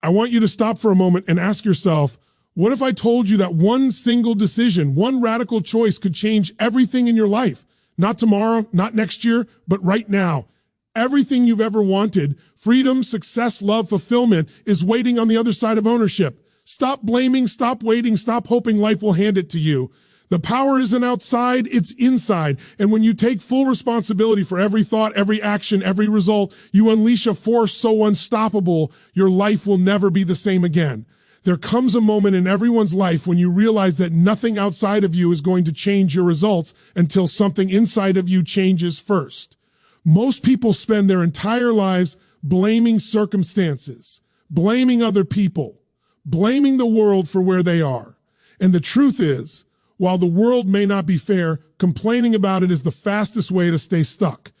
I want you to stop for a moment and ask yourself, what if I told you that one single decision, one radical choice could change everything in your life? Not tomorrow, not next year, but right now. Everything you've ever wanted, freedom, success, love, fulfillment, is waiting on the other side of ownership. Stop blaming, stop waiting, stop hoping life will hand it to you. The power isn't outside, it's inside. And when you take full responsibility for every thought, every action, every result, you unleash a force so unstoppable, your life will never be the same again. There comes a moment in everyone's life when you realize that nothing outside of you is going to change your results until something inside of you changes first. Most people spend their entire lives blaming circumstances, blaming other people, blaming the world for where they are. And the truth is, while the world may not be fair, complaining about it is the fastest way to stay stuck.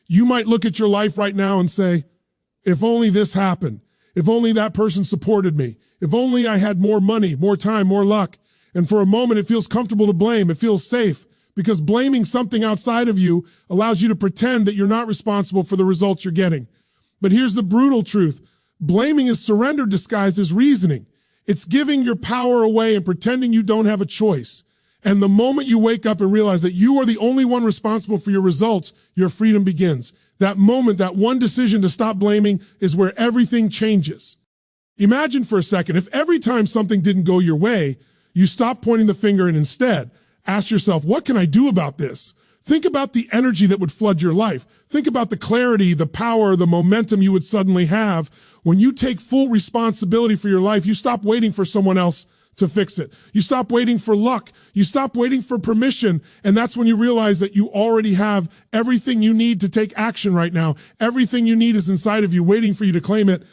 You might look at your life right now and say, if only this happened, if only that person supported me, if only I had more money, more time, more luck. And for a moment, it feels comfortable to blame. It feels safe because blaming something outside of you allows you to pretend that you're not responsible for the results you're getting. But here's the brutal truth. Blaming is surrender disguised as reasoning. It's giving your power away and pretending you don't have a choice. And the moment you wake up and realize that you are the only one responsible for your results, your freedom begins. That moment, that one decision to stop blaming is where everything changes. Imagine for a second, if every time something didn't go your way, you stop pointing the finger and instead ask yourself, what can I do about this? Think about the energy that would flood your life. Think about the clarity, the power, the momentum you would suddenly have. When you take full responsibility for your life, you stop waiting for someone else to fix it. You stop waiting for luck. You stop waiting for permission. And that's when you realize that you already have everything you need to take action right now. Everything you need is inside of you, waiting for you to claim it.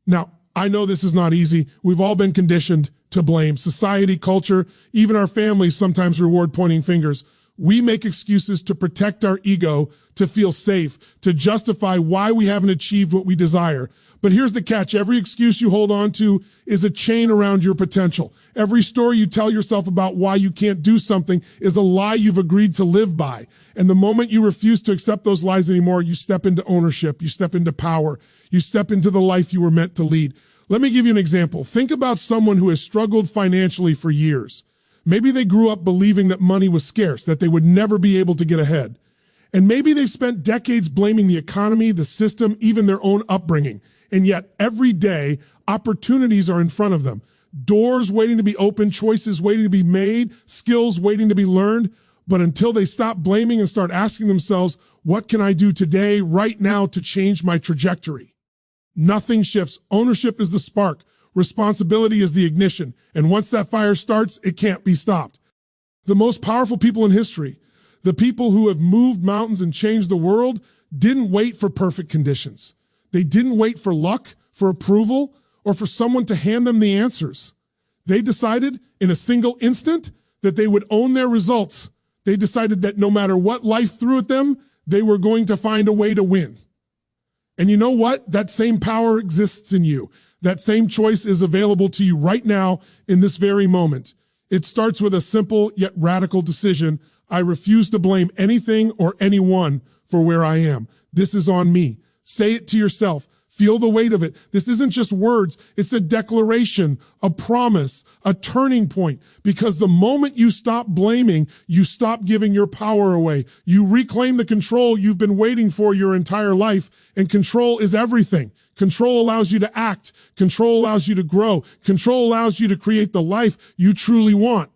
Now, I know this is not easy. We've all been conditioned to blame. Society, culture, even our families sometimes reward pointing fingers. We make excuses to protect our ego, to feel safe, to justify why we haven't achieved what we desire. But here's the catch. Every excuse you hold on to is a chain around your potential. Every story you tell yourself about why you can't do something is a lie you've agreed to live by. And the moment you refuse to accept those lies anymore, you step into ownership, you step into power, you step into the life you were meant to lead. Let me give you an example. Think about someone who has struggled financially for years. Maybe they grew up believing that money was scarce, that they would never be able to get ahead. And maybe they've spent decades blaming the economy, the system, even their own upbringing. And yet every day, opportunities are in front of them. Doors waiting to be opened, choices waiting to be made, skills waiting to be learned. But until they stop blaming and start asking themselves, what can I do today, right now, to change my trajectory? Nothing shifts. Ownership is the spark. Responsibility is the ignition. And once that fire starts, it can't be stopped. The most powerful people in history, the people who have moved mountains and changed the world, didn't wait for perfect conditions. They didn't wait for luck, for approval, or for someone to hand them the answers. They decided in a single instant that they would own their results. They decided that no matter what life threw at them, they were going to find a way to win. And you know what? That same power exists in you. That same choice is available to you right now in this very moment. It starts with a simple yet radical decision. I refuse to blame anything or anyone for where I am. This is on me. Say it to yourself. Feel the weight of it. This isn't just words. It's a declaration, a promise, a turning point. Because the moment you stop blaming, you stop giving your power away. You reclaim the control you've been waiting for your entire life. And control is everything. Control allows you to act. Control allows you to grow. Control allows you to create the life you truly want.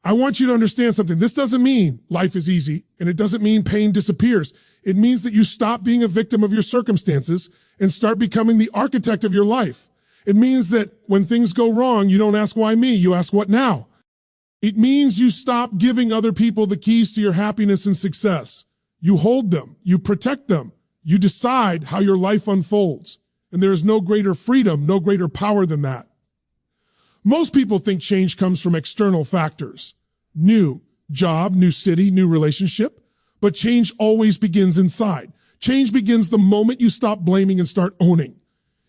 I want you to understand something. This doesn't mean life is easy, and it doesn't mean pain disappears. It means that you stop being a victim of your circumstances and start becoming the architect of your life. It means that when things go wrong, you don't ask why me, you ask what now. It means you stop giving other people the keys to your happiness and success. You hold them, you protect them, you decide how your life unfolds. And there is no greater freedom, no greater power than that. Most people think change comes from external factors. New job, new city, new relationship. But change always begins inside. Change begins the moment you stop blaming and start owning.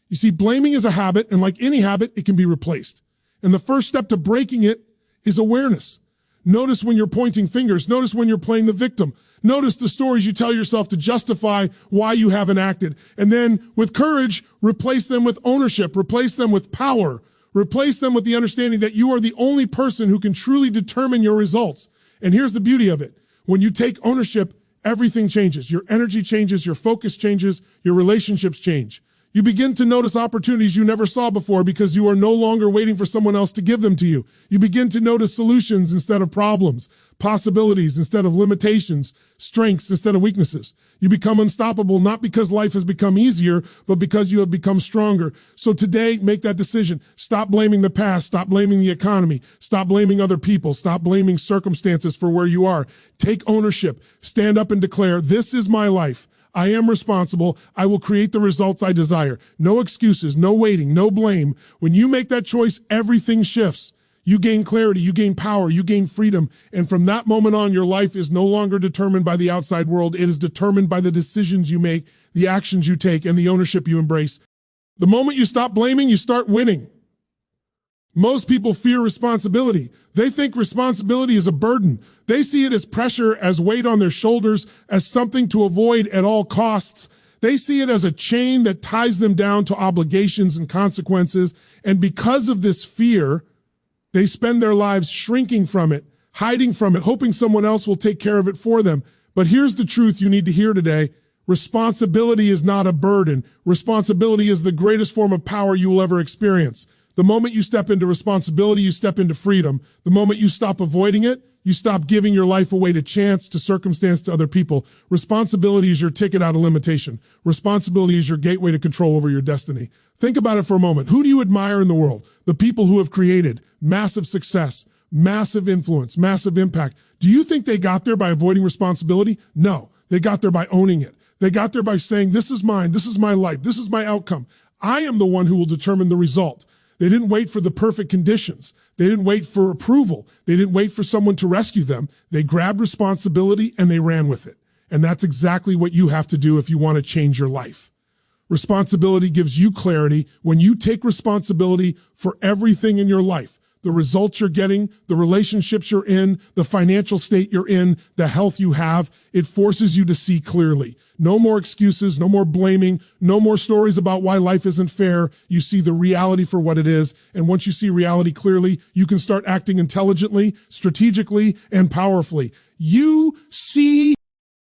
You see, blaming is a habit, and like any habit, it can be replaced. And the first step to breaking it is awareness. Notice when you're pointing fingers. Notice when you're playing the victim. Notice the stories you tell yourself to justify why you haven't acted. And then with courage, replace them with ownership. Replace them with power. Replace them with the understanding that you are the only person who can truly determine your results. And here's the beauty of it. When you take ownership, everything changes. Your energy changes, your focus changes, your relationships change. You begin to notice opportunities you never saw before because you are no longer waiting for someone else to give them to you. You begin to notice solutions instead of problems, possibilities instead of limitations, strengths instead of weaknesses. You become unstoppable, not because life has become easier, but because you have become stronger. So today, make that decision. Stop blaming the past. Stop blaming the economy. Stop blaming other people. Stop blaming circumstances for where you are. Take ownership. Stand up and declare, this is my life. I am responsible. I will create the results I desire. No excuses, no waiting, no blame. When you make that choice, everything shifts. You gain clarity, you gain power, you gain freedom. And from that moment on, your life is no longer determined by the outside world. It is determined by the decisions you make, the actions you take, and the ownership you embrace. The moment you stop blaming, you start winning. Most people fear responsibility. They think responsibility is a burden. They see it as pressure, as weight on their shoulders, as something to avoid at all costs. They see it as a chain that ties them down to obligations and consequences. And because of this fear, they spend their lives shrinking from it, hiding from it, hoping someone else will take care of it for them. But here's the truth you need to hear today. Responsibility is not a burden. Responsibility is the greatest form of power you will ever experience. The moment you step into responsibility, you step into freedom. The moment you stop avoiding it, you stop giving your life away to chance, to circumstance, to other people. Responsibility is your ticket out of limitation. Responsibility is your gateway to control over your destiny. Think about it for a moment. Who do you admire in the world? The people who have created massive success, massive influence, massive impact. Do you think they got there by avoiding responsibility? No, they got there by owning it. They got there by saying, this is mine, this is my life, this is my outcome. I am the one who will determine the result. They didn't wait for the perfect conditions. They didn't wait for approval. They didn't wait for someone to rescue them. They grabbed responsibility and they ran with it. And that's exactly what you have to do if you want to change your life. Responsibility gives you clarity. When you take responsibility for everything in your life, the results you're getting, the relationships you're in, the financial state you're in, the health you have, it forces you to see clearly. No more excuses, no more blaming, no more stories about why life isn't fair. You see the reality for what it is. And once you see reality clearly, you can start acting intelligently, strategically, and powerfully. You see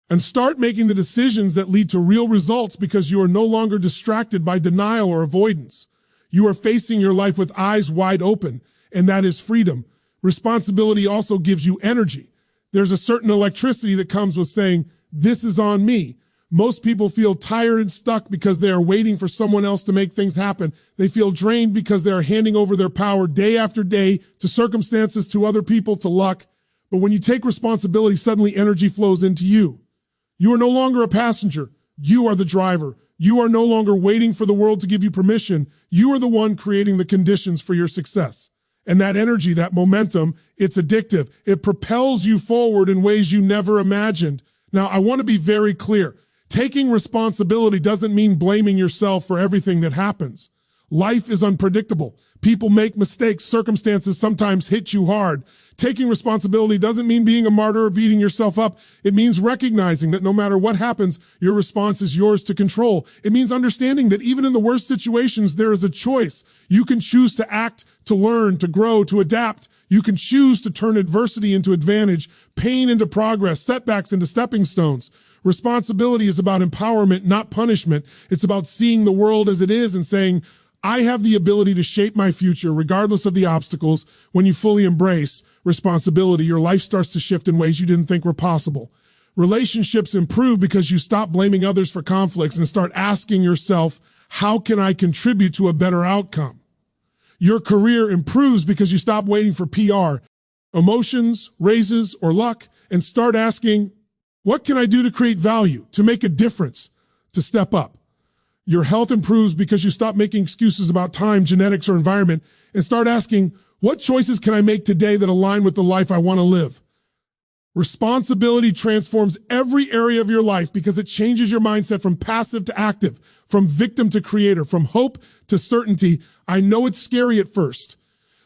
and start making the decisions that lead to real results because you are no longer distracted by denial or avoidance. You are facing your life with eyes wide open. And that is freedom. Responsibility also gives you energy. There's a certain electricity that comes with saying, this is on me. Most people feel tired and stuck because they are waiting for someone else to make things happen. They feel drained because they are handing over their power day after day to circumstances, to other people, to luck. But when you take responsibility, suddenly energy flows into you. You are no longer a passenger. You are the driver. You are no longer waiting for the world to give you permission. You are the one creating the conditions for your success. And that energy, that momentum, it's addictive. It propels you forward in ways you never imagined. Now, I want to be very clear. Taking responsibility doesn't mean blaming yourself for everything that happens. Life is unpredictable. People make mistakes. Circumstances sometimes hit you hard. Taking responsibility doesn't mean being a martyr or beating yourself up. It means recognizing that no matter what happens, your response is yours to control. It means understanding that even in the worst situations, there is a choice. You can choose to act, to learn, to grow, to adapt. You can choose to turn adversity into advantage, pain into progress, setbacks into stepping stones. Responsibility is about empowerment, not punishment. It's about seeing the world as it is and saying, I have the ability to shape my future regardless of the obstacles. When you fully embrace responsibility, your life starts to shift in ways you didn't think were possible. Relationships improve because you stop blaming others for conflicts and start asking yourself, how can I contribute to a better outcome? Your career improves because you stop waiting for PR, emotions, raises, or luck, and start asking, what can I do to create value, to make a difference, to step up? Your health improves because you stop making excuses about time, genetics, or environment and start asking, what choices can I make today that align with the life I want to live? Responsibility transforms every area of your life because it changes your mindset from passive to active, from victim to creator, from hope to certainty. I know it's scary at first.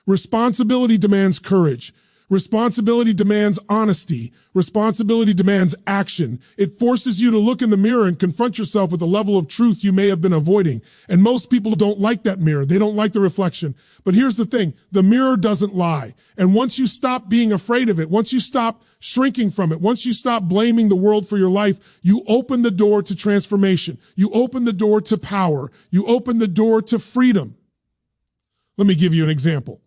Responsibility demands courage. Responsibility demands honesty. Responsibility demands action. It forces you to look in the mirror and confront yourself with a level of truth you may have been avoiding. And most people don't like that mirror. They don't like the reflection. But here's the thing. The mirror doesn't lie. And once you stop being afraid of it, once you stop shrinking from it, once you stop blaming the world for your life, you open the door to transformation. You open the door to power. You open the door to freedom. Let me give you an example.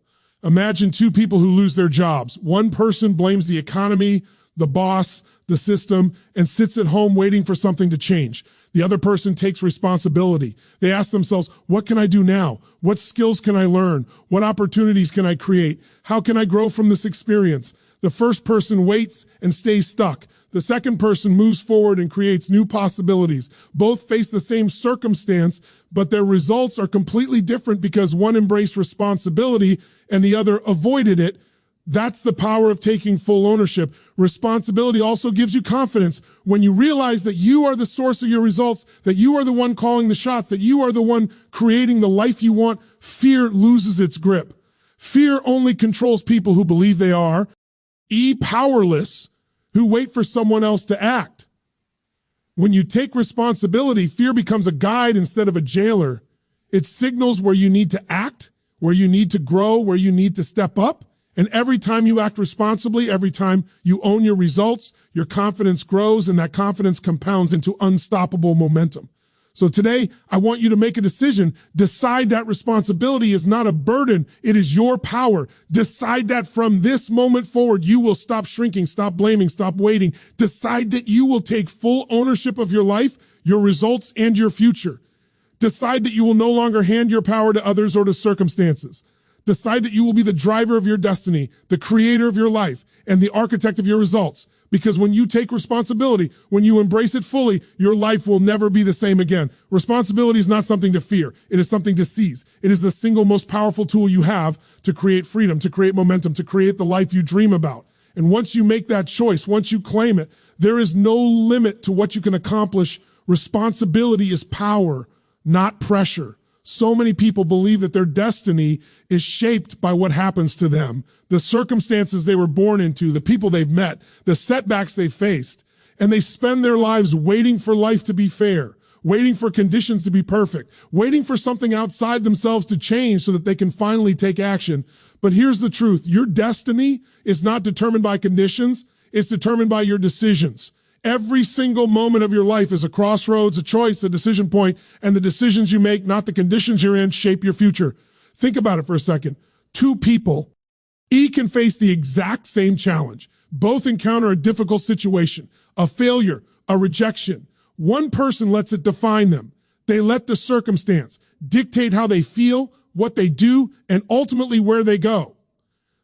Imagine two people who lose their jobs. One person blames the economy, the boss, the system, and sits at home waiting for something to change. The other person takes responsibility. They ask themselves, what can I do now? What skills can I learn? What opportunities can I create? How can I grow from this experience? The first person waits and stays stuck. The second person moves forward and creates new possibilities. Both face the same circumstance, but their results are completely different because one embraced responsibility and the other avoided it. That's the power of taking full ownership. Responsibility also gives you confidence. When you realize that you are the source of your results, that you are the one calling the shots, that you are the one creating the life you want, fear loses its grip. Fear only controls people who believe they are powerless, who wait for someone else to act. When you take responsibility, fear becomes a guide instead of a jailer. It signals where you need to act, where you need to grow, where you need to step up. And every time you act responsibly, every time you own your results, your confidence grows, and that confidence compounds into unstoppable momentum. So today, I want you to make a decision. Decide that responsibility is not a burden. It is your power. Decide that from this moment forward, you will stop shrinking, stop blaming, stop waiting. Decide that you will take full ownership of your life, your results, and your future. Decide that you will no longer hand your power to others or to circumstances. Decide that you will be the driver of your destiny, the creator of your life, and the architect of your results. Because when you take responsibility, when you embrace it fully, your life will never be the same again. Responsibility is not something to fear. It is something to seize. It is the single most powerful tool you have to create freedom, to create momentum, to create the life you dream about. And once you make that choice, once you claim it, there is no limit to what you can accomplish. Responsibility is power, not pressure. So many people believe that their destiny is shaped by what happens to them, the circumstances they were born into, the people they've met, the setbacks they faced, and they spend their lives waiting for life to be fair, waiting for conditions to be perfect, waiting for something outside themselves to change so that they can finally take action. But here's the truth. Your destiny is not determined by conditions. It's determined by your decisions. Every single moment of your life is a crossroads, a choice, a decision point, and the decisions you make, not the conditions you're in, shape your future. Think about it for a second. Two people, can face the exact same challenge. Both encounter a difficult situation, a failure, a rejection. One person lets it define them. They let the circumstance dictate how they feel, what they do, and ultimately where they go.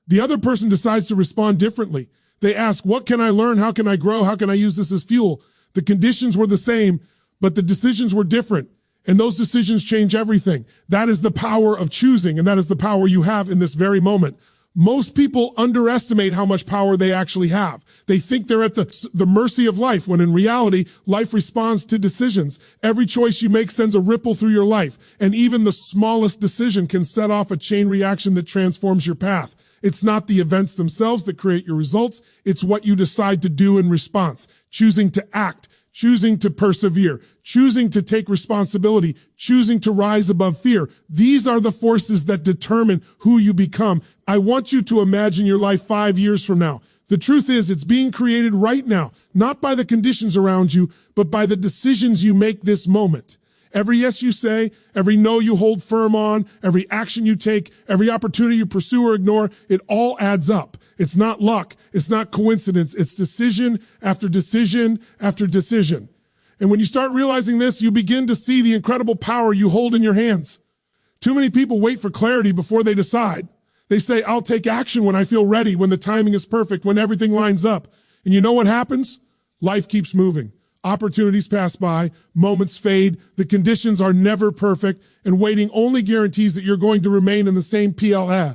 The other person decides to respond differently. They ask, what can I learn? How can I grow? How can I use this as fuel? The conditions were the same, but the decisions were different. And those decisions change everything. That is the power of choosing, and that is the power you have in this very moment. Most people underestimate how much power they actually have. They think they're at the mercy of life, when in reality, life responds to decisions. Every choice you make sends a ripple through your life, and even the smallest decision can set off a chain reaction that transforms your path. It's not the events themselves that create your results. It's what you decide to do in response, choosing to act, choosing to persevere, choosing to take responsibility, choosing to rise above fear. These are the forces that determine who you become. I want you to imagine your life 5 years from now. The truth is, it's being created right now, not by the conditions around you, but by the decisions you make this moment. Every yes you say, every no you hold firm on, every action you take, every opportunity you pursue or ignore, it all adds up. It's not luck. It's not coincidence. It's decision after decision after decision. And when you start realizing this, you begin to see the incredible power you hold in your hands. Too many people wait for clarity before they decide. They say, I'll take action when I feel ready, when the timing is perfect, when everything lines up. And you know what happens? Life keeps moving. Opportunities pass by, moments fade, the conditions are never perfect, and waiting only guarantees that you're going to remain in the same PLA.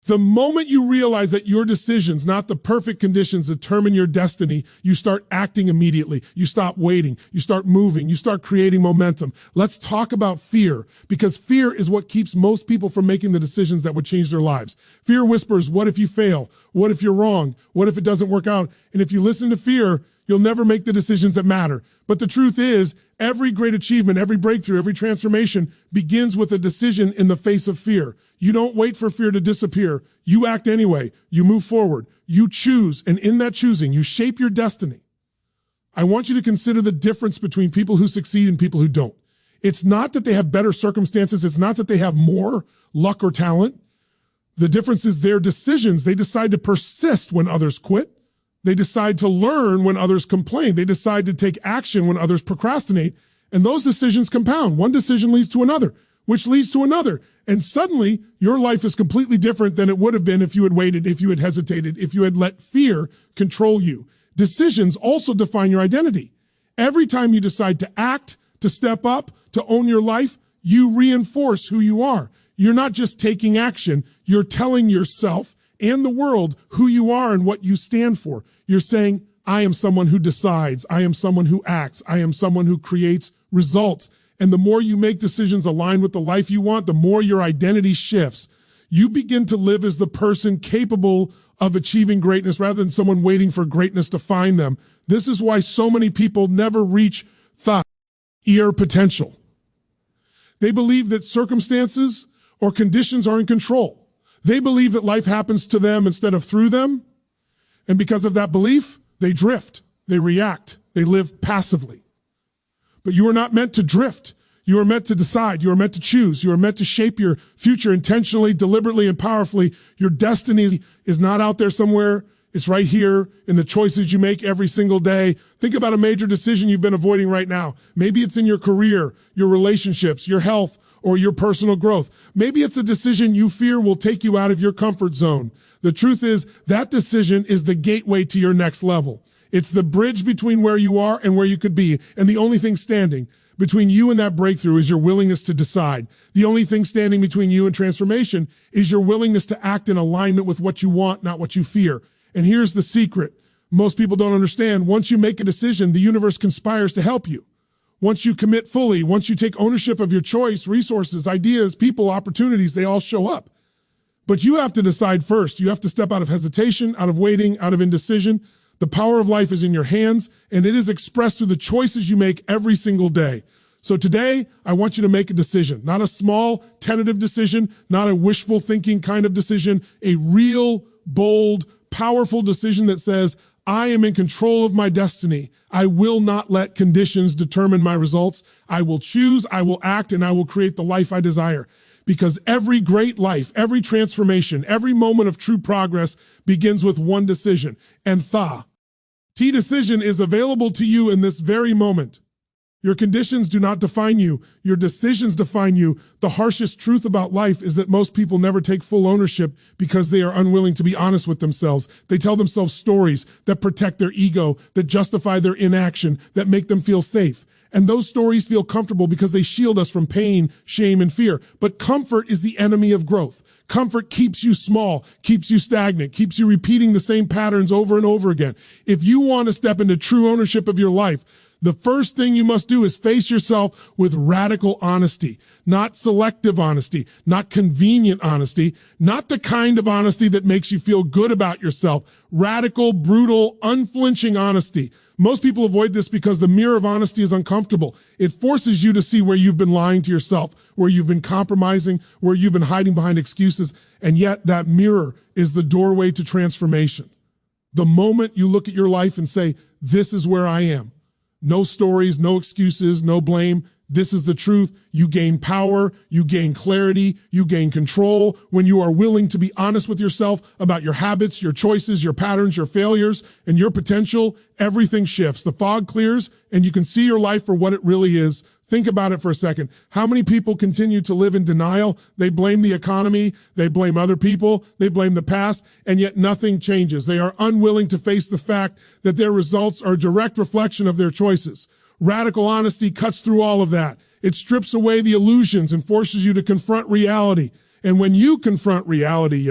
The moment you realize that your decisions, not the perfect conditions, determine your destiny, you start acting immediately. You stop waiting. You start moving. You start creating momentum. Let's talk about fear, because fear is what keeps most people from making the decisions that would change their lives. Fear whispers, what if you fail? What if you're wrong? What if it doesn't work out? And if you listen to fear, you'll never make the decisions that matter. But the truth is, every great achievement, every breakthrough, every transformation begins with a decision in the face of fear. You don't wait for fear to disappear. You act anyway. You move forward. You choose, and in that choosing, you shape your destiny. I want you to consider the difference between people who succeed and people who don't. It's not that they have better circumstances. It's not that they have more luck or talent. The difference is their decisions. They decide to persist when others quit. They decide to learn when others complain. They decide to take action when others procrastinate. And those decisions compound. One decision leads to another, which leads to another. And suddenly, your life is completely different than it would have been if you had waited, if you had hesitated, if you had let fear control you. Decisions also define your identity. Every time you decide to act, to step up, to own your life, you reinforce who you are. You're not just taking action. You're telling yourself and the world who you are and what you stand for. You're saying, I am someone who decides. I am someone who acts. I am someone who creates results. And the more you make decisions aligned with the life you want, the more your identity shifts. You begin to live as the person capable of achieving greatness rather than someone waiting for greatness to find them. This is why so many people never reach ear potential. They believe that circumstances or conditions are in control. They believe that life happens to them instead of through them. And because of that belief, they drift, they react, they live passively. But you are not meant to drift. You are meant to decide. You are meant to choose. You are meant to shape your future intentionally, deliberately, and powerfully. Your destiny is not out there somewhere. It's right here in the choices you make every single day. Think about a major decision you've been avoiding right now. Maybe it's in your career, your relationships, your health, or your personal growth. Maybe it's a decision you fear will take you out of your comfort zone. The truth is that decision is the gateway to your next level. It's the bridge between where you are and where you could be. And the only thing standing between you and that breakthrough is your willingness to decide. The only thing standing between you and transformation is your willingness to act in alignment with what you want, not what you fear. And here's the secret. Most people don't understand. Once you make a decision, the universe conspires to help you. Once you commit fully, once you take ownership of your choice, resources, ideas, people, opportunities, they all show up. But you have to decide first. You have to step out of hesitation, out of waiting, out of indecision. The power of life is in your hands, and it is expressed through the choices you make every single day. So today, I want you to make a decision, not a small, tentative decision, not a wishful thinking kind of decision, a real, bold, powerful decision that says, I am in control of my destiny. I will not let conditions determine my results. I will choose, I will act, and I will create the life I desire. Because every great life, every transformation, every moment of true progress begins with one decision. And decision is available to you in this very moment. Your conditions do not define you. Your decisions define you. The harshest truth about life is that most people never take full ownership because they are unwilling to be honest with themselves. They tell themselves stories that protect their ego, that justify their inaction, that make them feel safe. And those stories feel comfortable because they shield us from pain, shame, and fear. But comfort is the enemy of growth. Comfort keeps you small, keeps you stagnant, keeps you repeating the same patterns over and over again. If you want to step into true ownership of your life, the first thing you must do is face yourself with radical honesty, not selective honesty, not convenient honesty, not the kind of honesty that makes you feel good about yourself. Radical, brutal, unflinching honesty. Most people avoid this because the mirror of honesty is uncomfortable. It forces you to see where you've been lying to yourself, where you've been compromising, where you've been hiding behind excuses. And yet that mirror is the doorway to transformation. The moment you look at your life and say, this is where I am. No stories, no excuses, no blame. This is the truth. You gain power, you gain clarity, you gain control when you are willing to be honest with yourself about your habits, your choices, your patterns, your failures, and your potential. Everything shifts. The fog clears and you can see your life for what it really is. Think about it for a second. How many people continue to live in denial? They blame the economy, they blame other people, they blame the past, and yet nothing changes. They are unwilling to face the fact that their results are a direct reflection of their choices. Radical honesty cuts through all of that. It strips away the illusions and forces you to confront reality. And when you confront reality,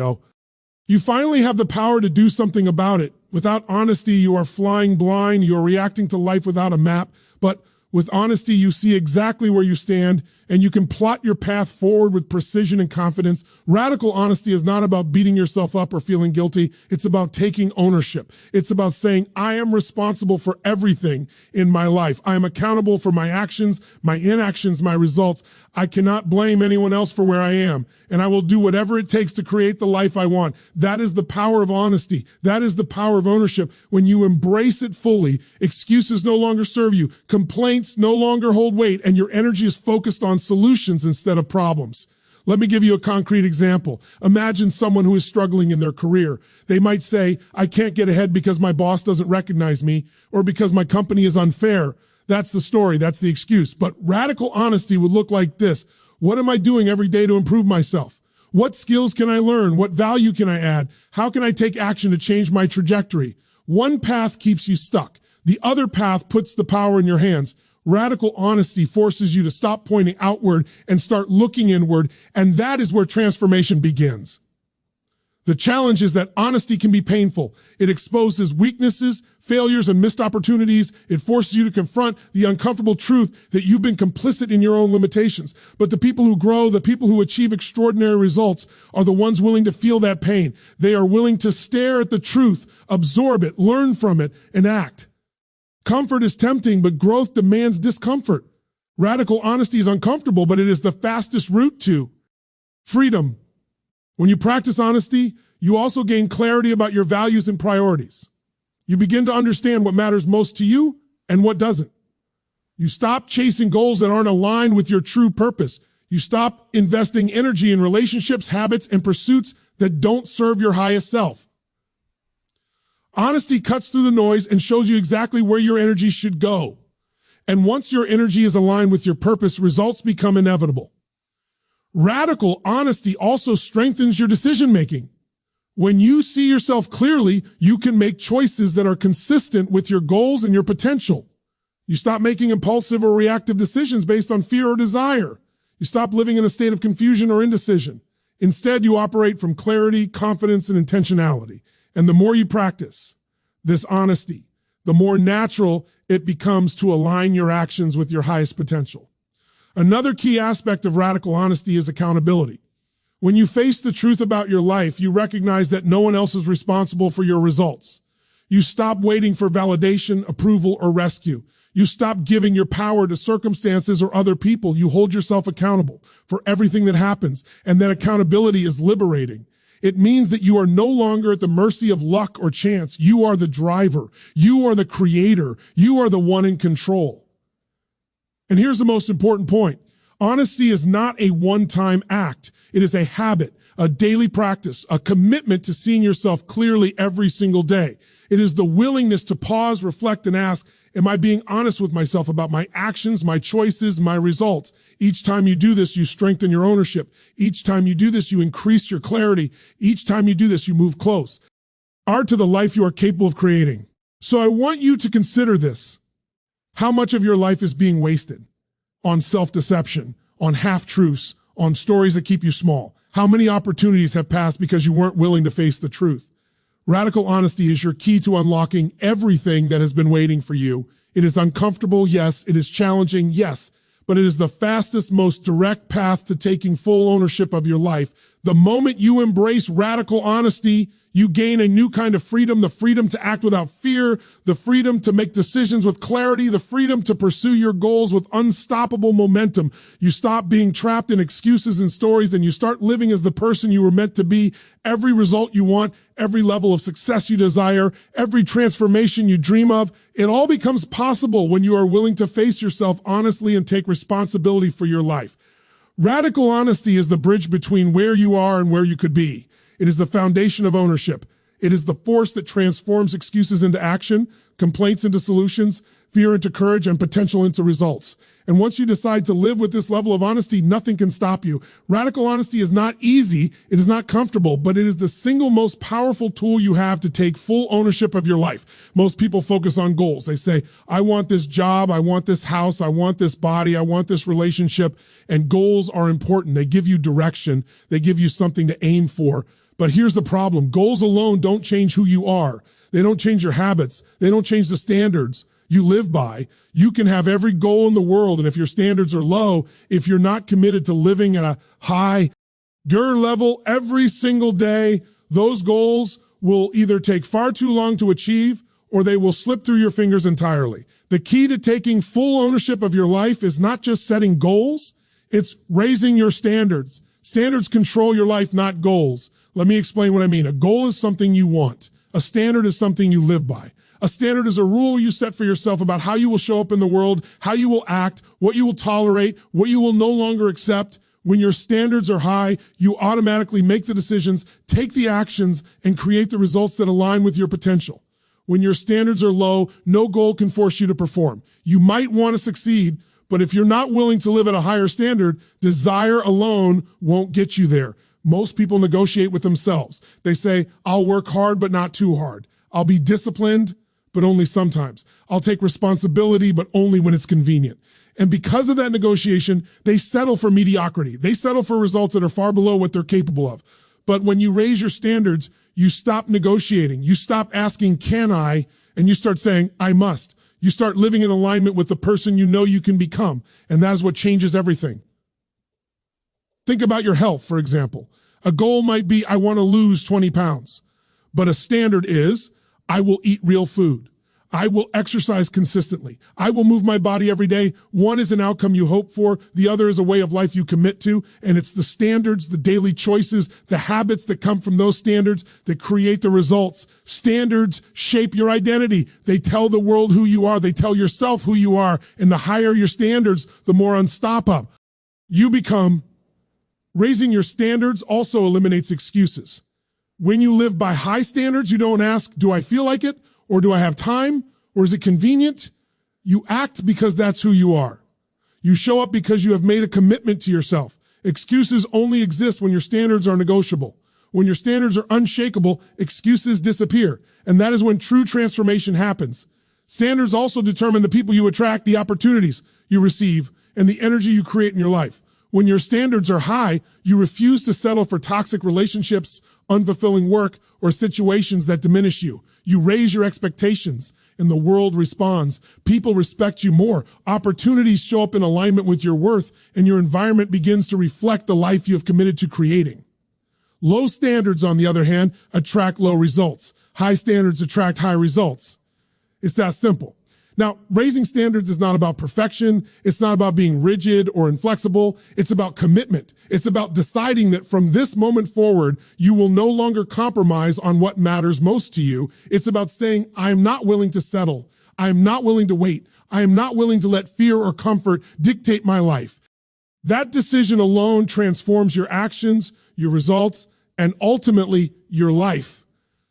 You finally have the power to do something about it. Without honesty, you are flying blind. You're reacting to life without a map. But with honesty, you see exactly where you stand, and you can plot your path forward with precision and confidence. Radical honesty is not about beating yourself up or feeling guilty. It's about taking ownership. It's about saying, I am responsible for everything in my life. I am accountable for my actions, my inactions, my results. I cannot blame anyone else for where I am, and I will do whatever it takes to create the life I want. That is the power of honesty. That is the power of ownership. When you embrace it fully, excuses no longer serve you, complaints no longer hold weight, and your energy is focused on solutions instead of problems. Let me give you a concrete example. Imagine someone who is struggling in their career. They might say, I can't get ahead because my boss doesn't recognize me or because my company is unfair. That's the story. That's the excuse. But radical honesty would look like this. What am I doing every day to improve myself? What skills can I learn? What value can I add? How can I take action to change my trajectory? One path keeps you stuck. The other path puts the power in your hands. Radical honesty forces you to stop pointing outward and start looking inward, and that is where transformation begins. The challenge is that honesty can be painful. It exposes weaknesses, failures, and missed opportunities. It forces you to confront the uncomfortable truth that you've been complicit in your own limitations. But the people who grow, the people who achieve extraordinary results are the ones willing to feel that pain. They are willing to stare at the truth, absorb it, learn from it, and act. Comfort is tempting, but growth demands discomfort. Radical honesty is uncomfortable, but it is the fastest route to freedom. When you practice honesty, you also gain clarity about your values and priorities. You begin to understand what matters most to you and what doesn't. You stop chasing goals that aren't aligned with your true purpose. You stop investing energy in relationships, habits, and pursuits that don't serve your highest self. Honesty cuts through the noise and shows you exactly where your energy should go. And once your energy is aligned with your purpose, results become inevitable. Radical honesty also strengthens your decision-making. When you see yourself clearly, you can make choices that are consistent with your goals and your potential. You stop making impulsive or reactive decisions based on fear or desire. You stop living in a state of confusion or indecision. Instead, you operate from clarity, confidence, and intentionality. And the more you practice this honesty, the more natural it becomes to align your actions with your highest potential. Another key aspect of radical honesty is accountability. When you face the truth about your life, you recognize that no one else is responsible for your results. You stop waiting for validation, approval, or rescue. You stop giving your power to circumstances or other people. You hold yourself accountable for everything that happens, and that accountability is liberating. It means that you are no longer at the mercy of luck or chance. You are the driver. You are the creator. You are the one in control. And here's the most important point. Honesty is not a one-time act. It is a habit, a daily practice, a commitment to seeing yourself clearly every single day. It is the willingness to pause, reflect, and ask, am I being honest with myself about my actions, my choices, my results? Each time you do this, you strengthen your ownership. Each time you do this, you increase your clarity. Each time you do this, you move close to the life you are capable of creating. So I want you to consider this. How much of your life is being wasted on self-deception, on half-truths, on stories that keep you small? How many opportunities have passed because you weren't willing to face the truth? Radical honesty is your key to unlocking everything that has been waiting for you. It is uncomfortable, yes. It is challenging, yes. But it is the fastest, most direct path to taking full ownership of your life. The moment you embrace radical honesty, you gain a new kind of freedom, the freedom to act without fear, the freedom to make decisions with clarity, the freedom to pursue your goals with unstoppable momentum. You stop being trapped in excuses and stories, and you start living as the person you were meant to be. Every result you want, every level of success you desire, every transformation you dream of, it all becomes possible when you are willing to face yourself honestly and take responsibility for your life. Radical honesty is the bridge between where you are and where you could be. It is the foundation of ownership. It is the force that transforms excuses into action, complaints into solutions, fear into courage, and potential into results. And once you decide to live with this level of honesty, nothing can stop you. Radical honesty is not easy, it is not comfortable, but it is the single most powerful tool you have to take full ownership of your life. Most people focus on goals. They say, I want this job, I want this house, I want this body, I want this relationship, and goals are important. They give you direction, they give you something to aim for. But here's the problem. Goals alone don't change who you are. They don't change your habits. They don't change the standards you live by. You can have every goal in the world, and if your standards are low, if you're not committed to living at a higher level every single day, those goals will either take far too long to achieve or they will slip through your fingers entirely. The key to taking full ownership of your life is not just setting goals, it's raising your standards. Standards control your life, not goals. Let me explain what I mean. A goal is something you want. A standard is something you live by. A standard is a rule you set for yourself about how you will show up in the world, how you will act, what you will tolerate, what you will no longer accept. When your standards are high, you automatically make the decisions, take the actions, and create the results that align with your potential. When your standards are low, no goal can force you to perform. You might want to succeed, but if you're not willing to live at a higher standard, desire alone won't get you there. Most people negotiate with themselves. They say, I'll work hard, but not too hard. I'll be disciplined, but only sometimes. I'll take responsibility, but only when it's convenient. And because of that negotiation, they settle for mediocrity. They settle for results that are far below what they're capable of. But when you raise your standards, you stop negotiating. You stop asking, can I? And you start saying, I must. You start living in alignment with the person you know you can become. And that is what changes everything. Think about your health, for example. A goal might be, I want to lose 20 pounds. But a standard is, I will eat real food. I will exercise consistently. I will move my body every day. One is an outcome you hope for. The other is a way of life you commit to. And it's the standards, the daily choices, the habits that come from those standards that create the results. Standards shape your identity. They tell the world who you are. They tell yourself who you are. And the higher your standards, the more unstoppable you become. Raising your standards also eliminates excuses. When you live by high standards, you don't ask, do I feel like it? Or do I have time? Or is it convenient? You act because that's who you are. You show up because you have made a commitment to yourself. Excuses only exist when your standards are negotiable. When your standards are unshakable, excuses disappear. And that is when true transformation happens. Standards also determine the people you attract, the opportunities you receive, and the energy you create in your life. When your standards are high, you refuse to settle for toxic relationships, unfulfilling work, or situations that diminish you. You raise your expectations, and the world responds. People respect you more. Opportunities show up in alignment with your worth, and your environment begins to reflect the life you have committed to creating. Low standards, on the other hand, attract low results. High standards attract high results. It's that simple. Now, raising standards is not about perfection. It's not about being rigid or inflexible. It's about commitment. It's about deciding that from this moment forward, you will no longer compromise on what matters most to you. It's about saying, I am not willing to settle. I am not willing to wait. I am not willing to let fear or comfort dictate my life. That decision alone transforms your actions, your results, and ultimately your life.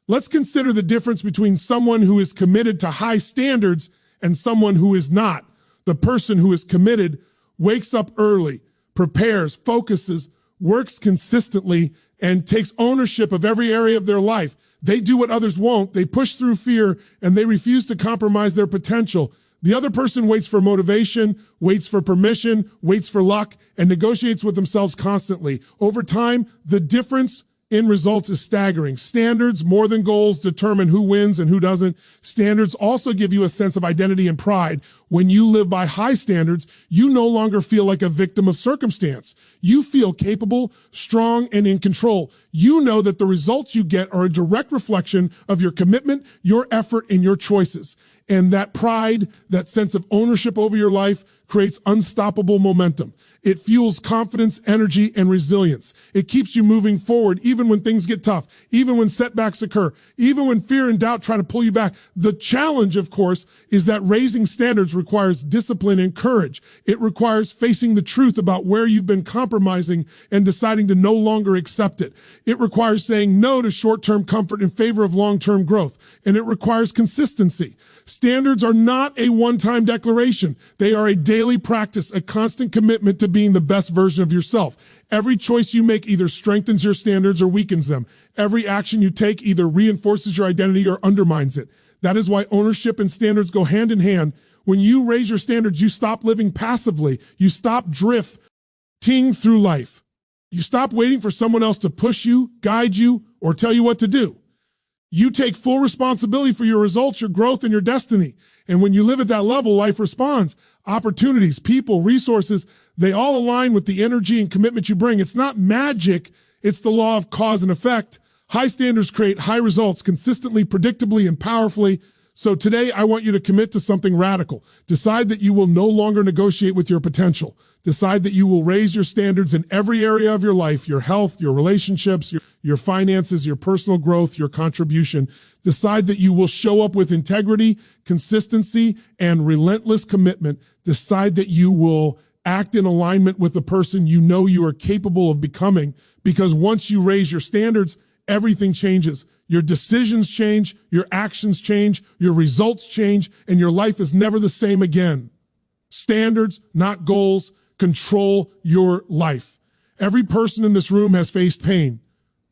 Let's consider the difference between someone who is committed to high standards and someone who is not. The person who is committed wakes up early, prepares, focuses, works consistently, and takes ownership of every area of their life. They do what others won't. They push through fear, and they refuse to compromise their potential. The other person waits for motivation, waits for permission, waits for luck, and negotiates with themselves constantly. Over time, the difference in results is staggering. Standards, more than goals, determine who wins and who doesn't. Standards also give you a sense of identity and pride. When you live by high standards, you no longer feel like a victim of circumstance. You feel capable, strong, and in control. You know that the results you get are a direct reflection of your commitment, your effort, and your choices. And that pride, that sense of ownership over your life, creates unstoppable momentum. It fuels confidence, energy, and resilience. It keeps you moving forward even when things get tough, even when setbacks occur, even when fear and doubt try to pull you back. The challenge, of course, is that raising standards requires discipline and courage. It requires facing the truth about where you've been compromising and deciding to no longer accept it. It requires saying no to short-term comfort in favor of long-term growth. And it requires consistency. Standards are not a one-time declaration. They are a daily practice, a constant commitment to being the best version of yourself. Every choice you make either strengthens your standards or weakens them. Every action you take either reinforces your identity or undermines it. That is why ownership and standards go hand in hand. When you raise your standards, you stop living passively. You stop drifting through life. You stop waiting for someone else to push you, guide you, or tell you what to do. You take full responsibility for your results, your growth, and your destiny. And when you live at that level, life responds. Opportunities, people, resources, they all align with the energy and commitment you bring. It's not magic. It's the law of cause and effect. High standards create high results consistently, predictably, and powerfully. So today, I want you to commit to something radical. Decide that you will no longer negotiate with your potential. Decide that you will raise your standards in every area of your life, your health, your relationships, your finances, your personal growth, your contribution. Decide that you will show up with integrity, consistency, and relentless commitment. Decide that you will act in alignment with the person you know you are capable of becoming, because once you raise your standards, everything changes. Your decisions change, your actions change, your results change, and your life is never the same again. Standards, not goals, control your life. Every person in this room has faced pain.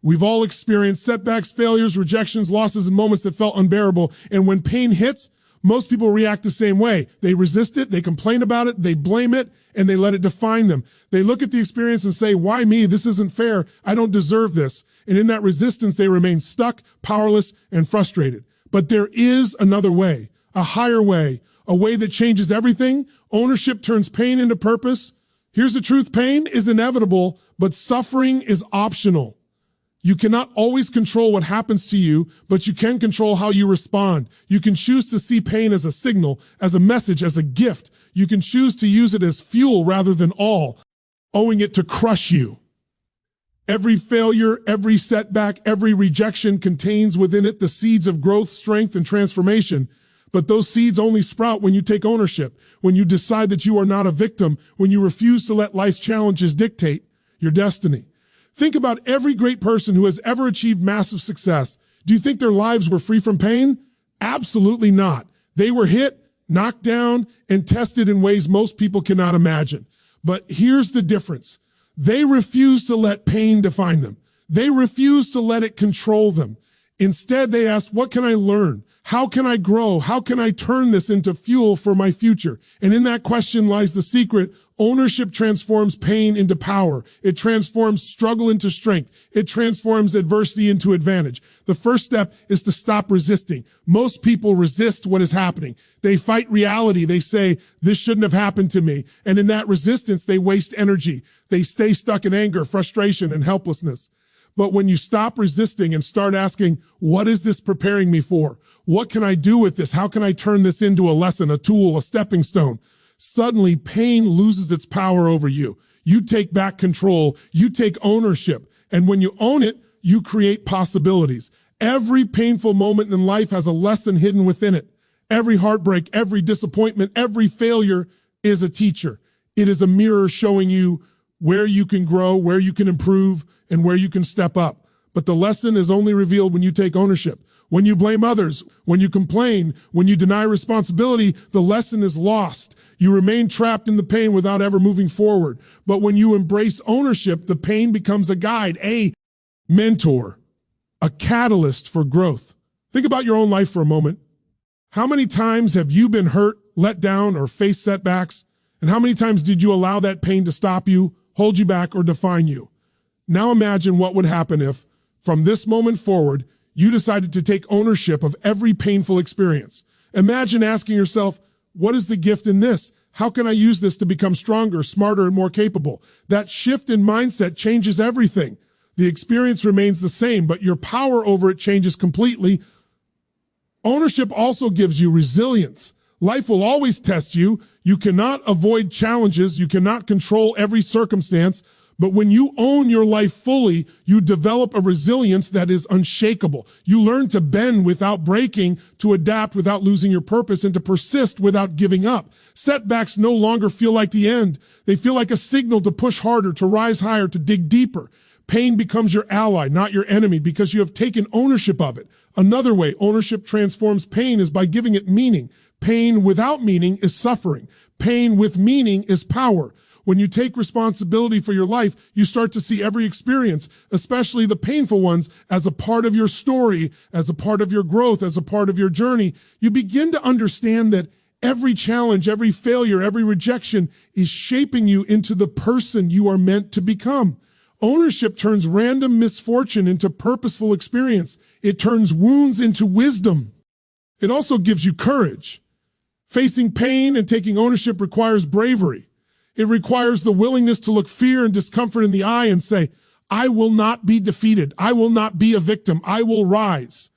We've all experienced setbacks, failures, rejections, losses, and moments that felt unbearable. And when pain hits, most people react the same way. They resist it, they complain about it, they blame it, and they let it define them. They look at the experience and say, why me? This isn't fair. I don't deserve this. And in that resistance, they remain stuck, powerless, and frustrated. But there is another way, a higher way, a way that changes everything. Ownership turns pain into purpose. Here's the truth. Pain is inevitable, but suffering is optional. You cannot always control what happens to you, but you can control how you respond. You can choose to see pain as a signal, as a message, as a gift. You can choose to use it as fuel rather than owing it to crush you. Every failure, every setback, every rejection contains within it the seeds of growth, strength, and transformation. But those seeds only sprout when you take ownership, when you decide that you are not a victim, when you refuse to let life's challenges dictate your destiny. Think about every great person who has ever achieved massive success. Do you think their lives were free from pain? Absolutely not. They were hit, knocked down, and tested in ways most people cannot imagine. But here's the difference. They refused to let pain define them. They refused to let it control them. Instead, they asked, what can I learn? How can I grow? How can I turn this into fuel for my future? And in that question lies the secret. Ownership transforms pain into power. It transforms struggle into strength. It transforms adversity into advantage. The first step is to stop resisting. Most people resist what is happening. They fight reality. They say, this shouldn't have happened to me. And in that resistance, they waste energy. They stay stuck in anger, frustration, and helplessness. But when you stop resisting and start asking, what is this preparing me for? What can I do with this? How can I turn this into a lesson, a tool, a stepping stone? Suddenly, pain loses its power over you. You take back control. You take ownership. And when you own it, you create possibilities. Every painful moment in life has a lesson hidden within it. Every heartbreak, every disappointment, every failure is a teacher. It is a mirror showing you where you can grow, where you can improve, and where you can step up. But the lesson is only revealed when you take ownership. When you blame others, when you complain, when you deny responsibility, the lesson is lost. You remain trapped in the pain without ever moving forward. But when you embrace ownership, the pain becomes a guide, a mentor, a catalyst for growth. Think about your own life for a moment. How many times have you been hurt, let down, or faced setbacks? And how many times did you allow that pain to stop you, hold you back, or define you? Now imagine what would happen if, from this moment forward, you decided to take ownership of every painful experience. Imagine asking yourself, what is the gift in this? How can I use this to become stronger, smarter, and more capable? That shift in mindset changes everything. The experience remains the same, but your power over it changes completely. Ownership also gives you resilience. Life will always test you. You cannot avoid challenges. You cannot control every circumstance. But when you own your life fully, you develop a resilience that is unshakable. You learn to bend without breaking, to adapt without losing your purpose, and to persist without giving up. Setbacks no longer feel like the end. They feel like a signal to push harder, to rise higher, to dig deeper. Pain becomes your ally, not your enemy, because you have taken ownership of it. Another way ownership transforms pain is by giving it meaning. Pain without meaning is suffering. Pain with meaning is power. When you take responsibility for your life, you start to see every experience, especially the painful ones, as a part of your story, as a part of your growth, as a part of your journey. You begin to understand that every challenge, every failure, every rejection is shaping you into the person you are meant to become. Ownership turns random misfortune into purposeful experience. It turns wounds into wisdom. It also gives you courage. Facing pain and taking ownership requires bravery. It requires the willingness to look fear and discomfort in the eye and say, I will not be defeated. I will not be a victim. I will rise.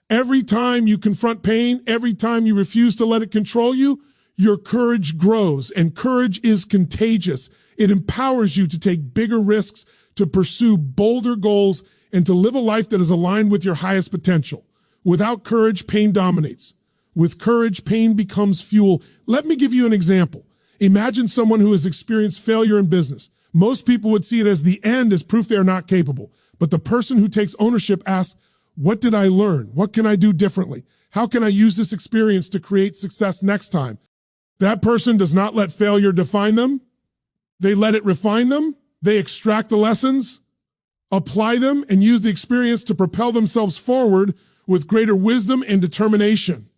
Every time you confront pain, every time you refuse to let it control you, your courage grows, and courage is contagious. It empowers you to take bigger risks, to pursue bolder goals, and to live a life that is aligned with your highest potential. Without courage, pain dominates. With courage, pain becomes fuel. Let me give you an example. Imagine someone who has experienced failure in business. Most people would see it as the end, as proof they are not capable. But the person who takes ownership asks, what did I learn? What can I do differently? How can I use this experience to create success next time? That person does not let failure define them. They let it refine them. They extract the lessons, apply them, and use the experience to propel themselves forward with greater wisdom and determination.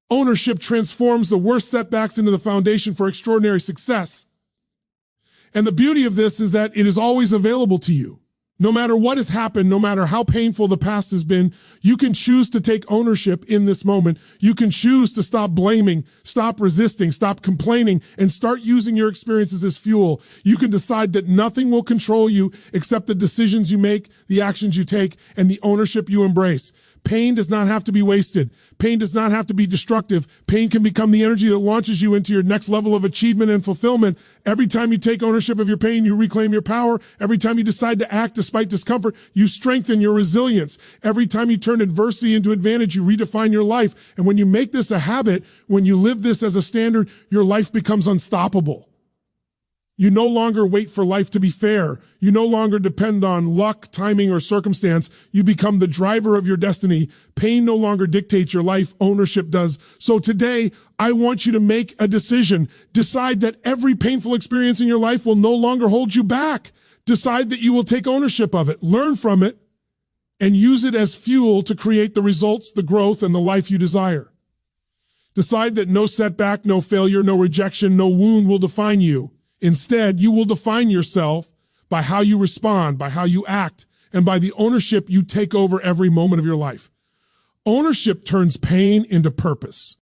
Ownership transforms the worst setbacks into the foundation for extraordinary success. And the beauty of this is that it is always available to you. No matter what has happened, no matter how painful the past has been, you can choose to take ownership in this moment. You can choose to stop blaming, stop resisting, stop complaining, and start using your experiences as fuel. You can decide that nothing will control you except the decisions you make, the actions you take, and the ownership you embrace. Pain does not have to be wasted. Pain does not have to be destructive. Pain can become the energy that launches you into your next level of achievement and fulfillment. Every time you take ownership of your pain, you reclaim your power. Every time you decide to act despite discomfort, you strengthen your resilience. Every time you turn adversity into advantage, you redefine your life. And when you make this a habit, when you live this as a standard, your life becomes unstoppable. You no longer wait for life to be fair. You no longer depend on luck, timing, or circumstance. You become the driver of your destiny. Pain no longer dictates your life. Ownership does. So today, I want you to make a decision. Decide that every painful experience in your life will no longer hold you back. Decide that you will take ownership of it, learn from it, and use it as fuel to create the results, the growth, and the life you desire. Decide that no setback, no failure, no rejection, no wound will define you. Instead, you will define yourself by how you respond, by how you act, and by the ownership you take over every moment of your life. Ownership turns pain into purpose.